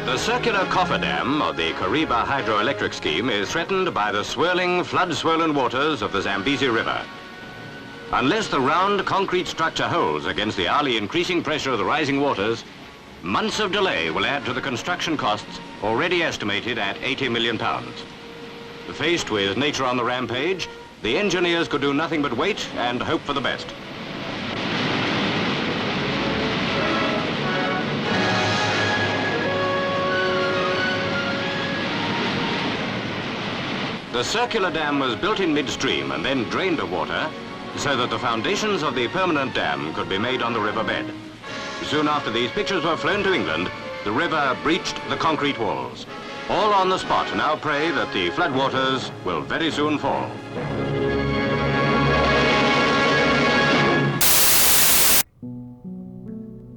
The circular coffer dam of the Kariba hydroelectric scheme is threatened by the swirling, flood-swollen waters of the Zambezi River. Unless the round concrete structure holds against the hourly increasing pressure of the rising waters, months of delay will add to the construction costs already estimated at £80 million. Faced with nature on the rampage, the engineers could do nothing but wait and hope for the best. The circular dam was built in midstream and then drained of water so that the foundations of the permanent dam could be made on the riverbed. Soon after these pictures were flown to England, the river breached the concrete walls. All on the spot now pray that the floodwaters will very soon fall.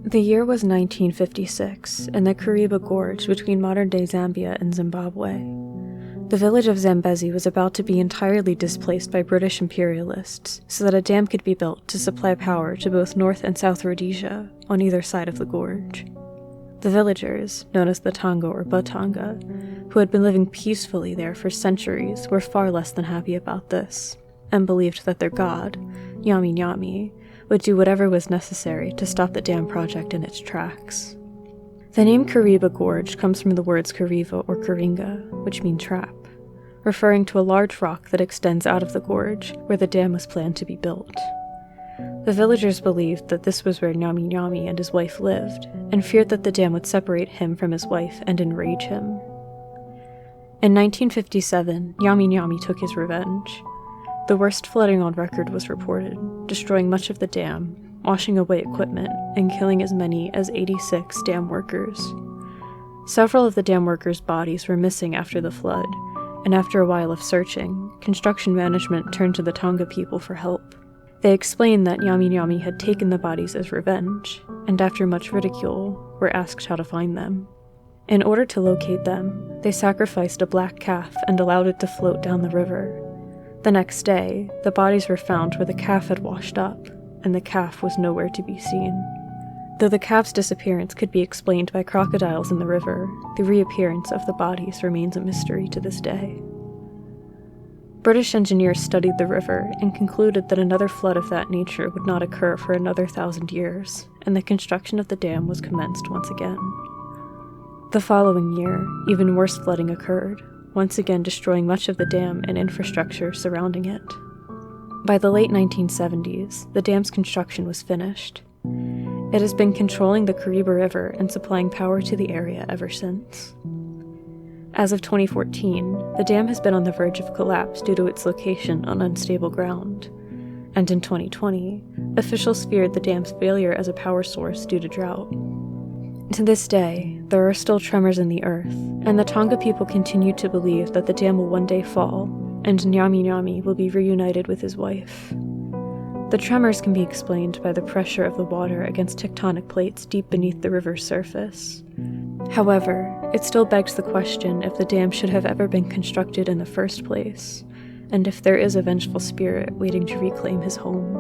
The year was 1956, in the Kariba Gorge between modern-day Zambia and Zimbabwe. The village of Zambezi was about to be entirely displaced by British imperialists so that a dam could be built to supply power to both North and South Rhodesia on either side of the gorge. The villagers, known as the Tanga or Batanga, who had been living peacefully there for centuries, were far less than happy about this, and believed that their god, Nyami Nyami, would do whatever was necessary to stop the dam project in its tracks. The name Kariba Gorge comes from the words Kariva or Karinga, which mean trap, referring to a large rock that extends out of the gorge where the dam was planned to be built. The villagers believed that this was where Nyami Nyami and his wife lived, and feared that the dam would separate him from his wife and enrage him. In 1957, Nyami Nyami took his revenge. The worst flooding on record was reported, destroying much of the dam, washing away equipment, and killing as many as 86 dam workers. Several of the dam workers' bodies were missing after the flood, and after a while of searching, construction management turned to the Tonga people for help. They explained that Nyami Nyami had taken the bodies as revenge, and after much ridicule, were asked how to find them. In order to locate them, they sacrificed a black calf and allowed it to float down the river. The next day, the bodies were found where the calf had washed up, and the calf was nowhere to be seen. Though the calf's disappearance could be explained by crocodiles in the river, the reappearance of the bodies remains a mystery to this day. British engineers studied the river and concluded that another flood of that nature would not occur for another 1,000 years, and the construction of the dam was commenced once again. The following year, even worse flooding occurred, once again destroying much of the dam and infrastructure surrounding it. By the late 1970s, the dam's construction was finished. It has been controlling the Kariba River and supplying power to the area ever since. As of 2014, the dam has been on the verge of collapse due to its location on unstable ground. And in 2020, officials feared the dam's failure as a power source due to drought. To this day, there are still tremors in the earth, and the Tonga people continue to believe that the dam will one day fall, and Nyami Nyami will be reunited with his wife. The tremors can be explained by the pressure of the water against tectonic plates deep beneath the river's surface. However, it still begs the question if the dam should have ever been constructed in the first place, and if there is a vengeful spirit waiting to reclaim his home.